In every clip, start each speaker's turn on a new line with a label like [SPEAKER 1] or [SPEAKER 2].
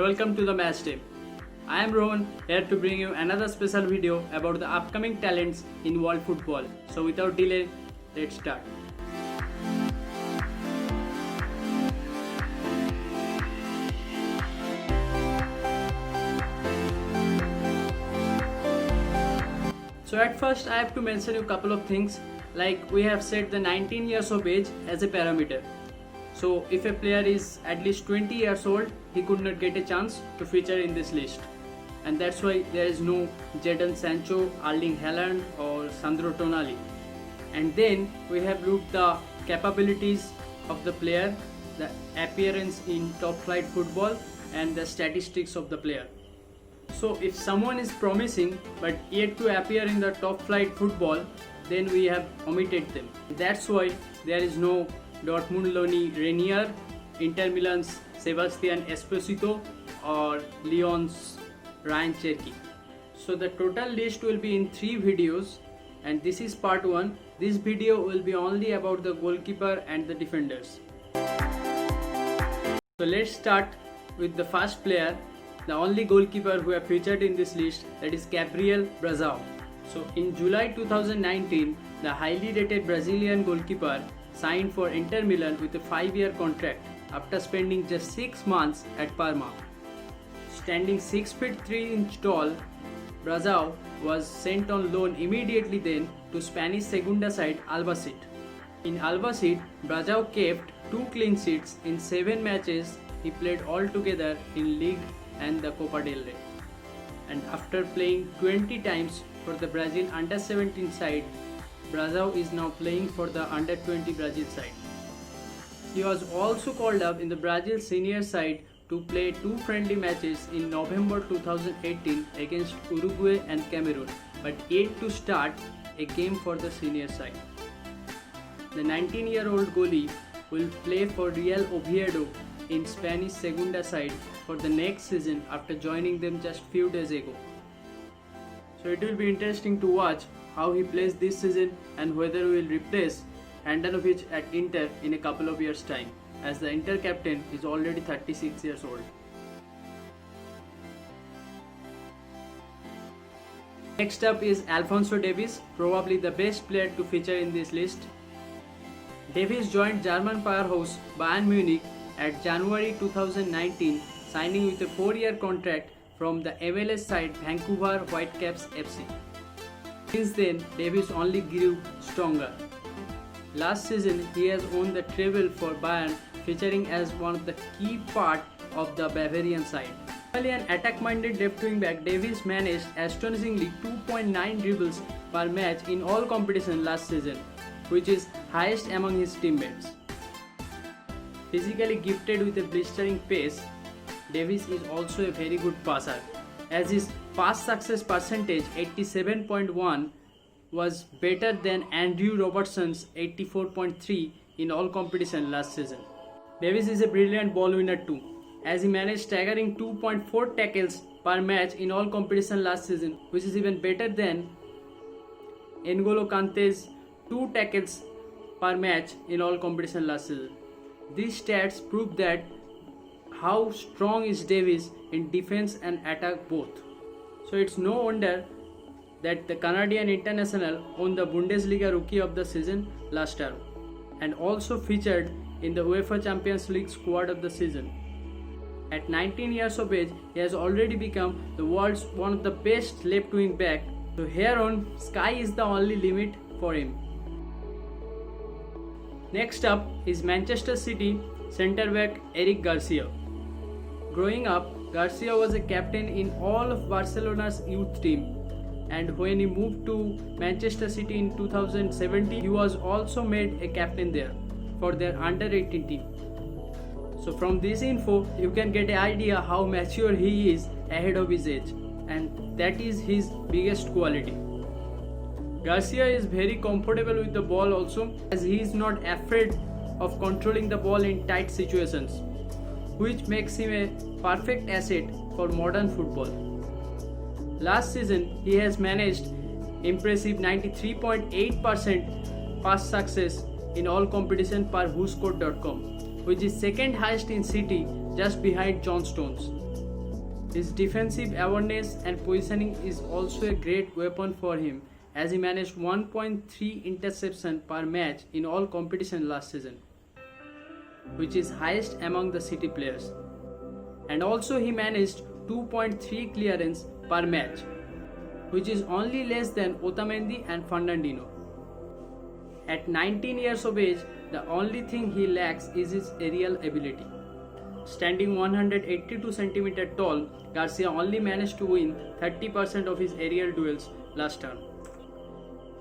[SPEAKER 1] welcome to the match day. I am Rohan, here to bring you another special video about the upcoming talents in world football. So without delay, let's start. So at first I have to mention you a couple of things, like we have set the 19 years of age as a parameter. So if a player is at least 20 years old, he could not get a chance to feature in this list. And that's why there is no Jadon Sancho, Erling Haaland or Sandro Tonali. And then we have looked the capabilities of the player, the appearance in top flight football and the statistics of the player. So if someone is promising but yet to appear in the top flight football, then we have omitted them. That's why there is no Dortmund Loni Renier, Inter Milan's Sebastian Esposito or Lyon's Ryan Cherki. So the total list will be in 3 videos and this is part 1. This video will be only about the goalkeeper and the defenders. So let's start with the first player, the only goalkeeper who have featured in this list, that is Gabriel Brazao. So in July 2019, the highly rated Brazilian goalkeeper signed for Inter Milan with a 5-year contract after spending just 6 months at Parma. Standing 6 feet 3 inch tall, Brazao was sent on loan immediately then to Spanish Segunda side Albacete. In Albacete, Brazao kept 2 clean sheets in 7 matches he played altogether in League and the Copa del Rey. And after playing 20 times for the Brazil under-17 side, Brazao is now playing for the under-20 Brazil side. He was also called up in the Brazil senior side to play 2 friendly matches in November 2018 against Uruguay and Cameroon, but yet to start a game for the senior side. The 19-year-old goalie will play for Real Oviedo in Spanish Segunda side for the next season after joining them just few days ago. So it will be interesting to watch how he plays this season and whether he will replace Handanovic at Inter in a couple of years' time, as the Inter captain is already 36 years old. Next up is Alphonso Davies, probably the best player to feature in this list. Davies joined German powerhouse Bayern Munich at January 2019, signing with a 4-year contract from the MLS side Vancouver Whitecaps FC. Since then, Davies only grew stronger. Last season, he has won the treble for Bayern, featuring as one of the key part of the Bavarian side. While an attack-minded left-wing back, Davies managed astonishingly 2.9 dribbles per match in all competitions last season, which is highest among his teammates. Physically gifted with a blistering pace, Davies is also a very good passer, as his pass success percentage 87.1 was better than Andrew Robertson's 84.3 in all competition last season. Davies is a brilliant ball winner too, as he managed staggering 2.4 tackles per match in all competition last season, which is even better than N'Golo Kante's 2 tackles per match in all competition last season. These stats prove that how strong is Davies in defense and attack both. So it's no wonder that the Canadian international won the Bundesliga Rookie of the Season last year and also featured in the UEFA Champions League squad of the season. At 19 years of age, he has already become the world's one of the best left wing back. So here on, sky is the only limit for him. Next up is Manchester City centre back Eric Garcia. Growing up, Garcia was a captain in all of Barcelona's youth team, and when he moved to Manchester City in 2017, he was also made a captain there for their under-18 team. So from this info, you can get an idea how mature he is ahead of his age, and that is his biggest quality. Garcia is very comfortable with the ball also, as he is not afraid of controlling the ball in tight situations, which makes him a perfect asset for modern football. Last season, he has managed impressive 93.8% pass success in all competition per WhoScored.com, which is second highest in City just behind John Stones. His defensive awareness and positioning is also a great weapon for him, as he managed 1.3 interception per match in all competition last season, which is highest among the City players. And also he managed 2.3 clearance per match, which is only less than Otamendi and Fernandinho. At 19 years of age, the only thing he lacks is his aerial ability. Standing 182 cm tall, Garcia only managed to win 30% of his aerial duels last term.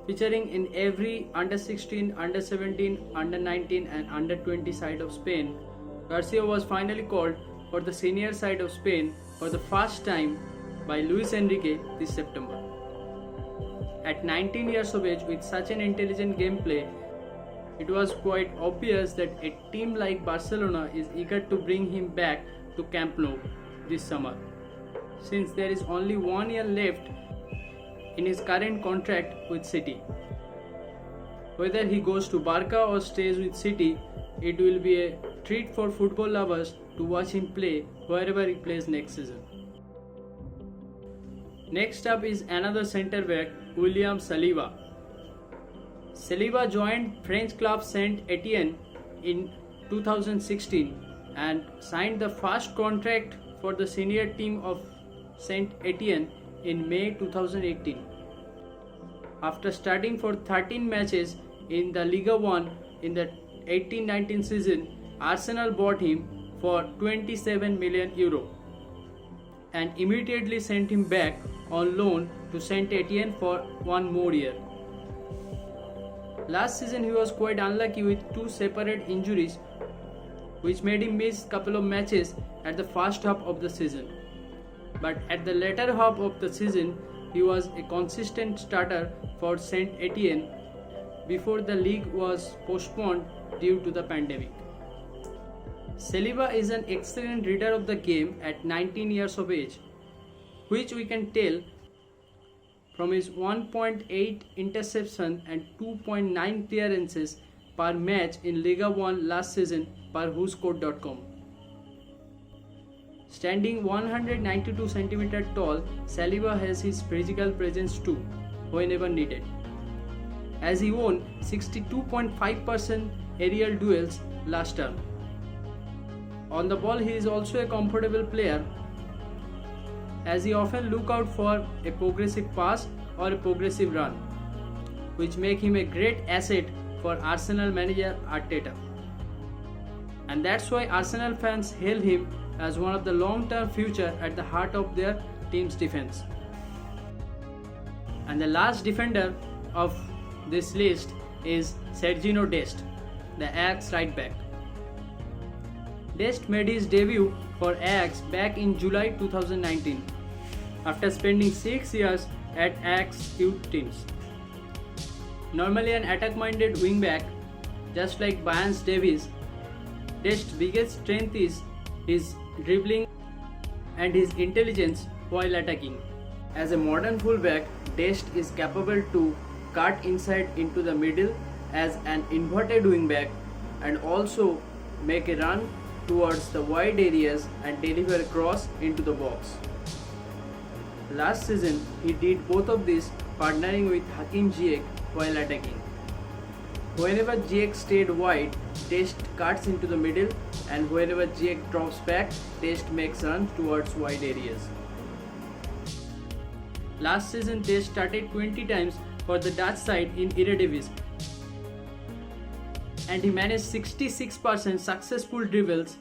[SPEAKER 1] Featuring in every under 16, under 17, under 19 and under 20 side of Spain, Garcia was finally called for the senior side of Spain for the first time by Luis Enrique this September. At 19 years of age with such an intelligent gameplay, it was quite obvious that a team like Barcelona is eager to bring him back to Camp Nou this summer, since there is only 1 year left in his current contract with City. Whether he goes to Barca or stays with City, it will be a treat for football lovers to watch him play wherever he plays next season. Next up is another centre back, William Saliba. Saliba joined French club Saint Etienne in 2016 and signed the first contract for the senior team of Saint Etienne in May 2018. After starting for 13 matches in the Liga 1 in the 18-19 season, Arsenal bought him for €27 million and immediately sent him back on loan to Saint Etienne for 1 more year. Last season he was quite unlucky with 2 separate injuries, which made him miss couple of matches at the first half of the season. But at the latter half of the season, he was a consistent starter for Saint Etienne before the league was postponed due to the pandemic. Saliba is an excellent reader of the game at 19 years of age, which we can tell from his 1.8 interception and 2.9 clearances per match in Liga 1 last season per WhoScored.com. Standing 192 cm tall, Saliba has his physical presence too, whenever needed, as he won 62.5% aerial duels last term. On the ball, he is also a comfortable player, as he often look out for a progressive pass or a progressive run, which make him a great asset for Arsenal manager Arteta. And that's why Arsenal fans hail him as one of the long-term future at the heart of their team's defense. And the last defender of this list is Sergiño Dest, the Ajax right back. Dest made his debut for Ajax back in July 2019 after spending 6 years at Ajax youth teams. Normally an attack-minded wingback, just like Bayern's Davies, Dest's biggest strength is his dribbling and his intelligence while attacking. As a modern fullback, Dest is capable to cut inside into the middle as an inverted wingback and also make a run towards the wide areas and deliver a cross into the box. Last season, he did both of these, partnering with Hakim Ziyech while attacking. Whenever Ziyech stayed wide, Dest cuts into the middle, and whenever Ziyech drops back, Dest makes runs towards wide areas. Last season, Dest started 20 times for the Dutch side in Eredivisie, and he managed 66% successful dribbles,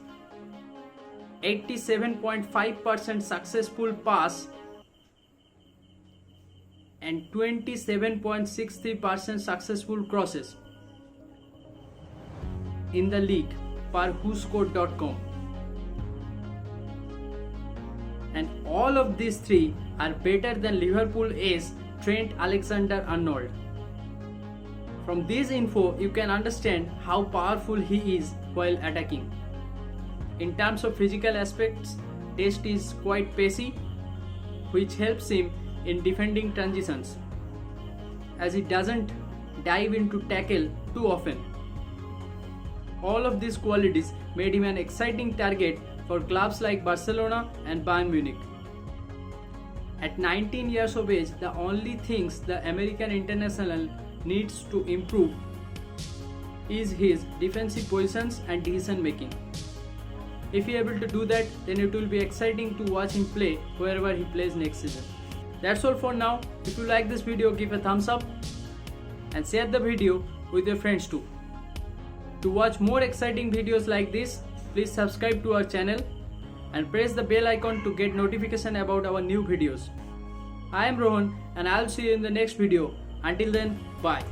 [SPEAKER 1] 87.5% successful pass, and 27.63% successful crosses in the league per WhoScored.com. And all of these three are better than Liverpool ace Trent Alexander-Arnold. From this info, you can understand how powerful he is while attacking. In terms of physical aspects, Dest is quite pacey, which helps him in defending transitions, as he doesn't dive into tackle too often. All of these qualities made him an exciting target for clubs like Barcelona and Bayern Munich. At 19 years of age, the only things the American international needs to improve is his defensive positions and decision making. If he is able to do that, then it will be exciting to watch him play wherever he plays next season. That's all for now. If you like this video, give a thumbs up and share the video with your friends too. To watch more exciting videos like this, please subscribe to our channel and press the bell icon to get notification about our new videos. I am Rohan and I'll see you in the next video. Until then, bye.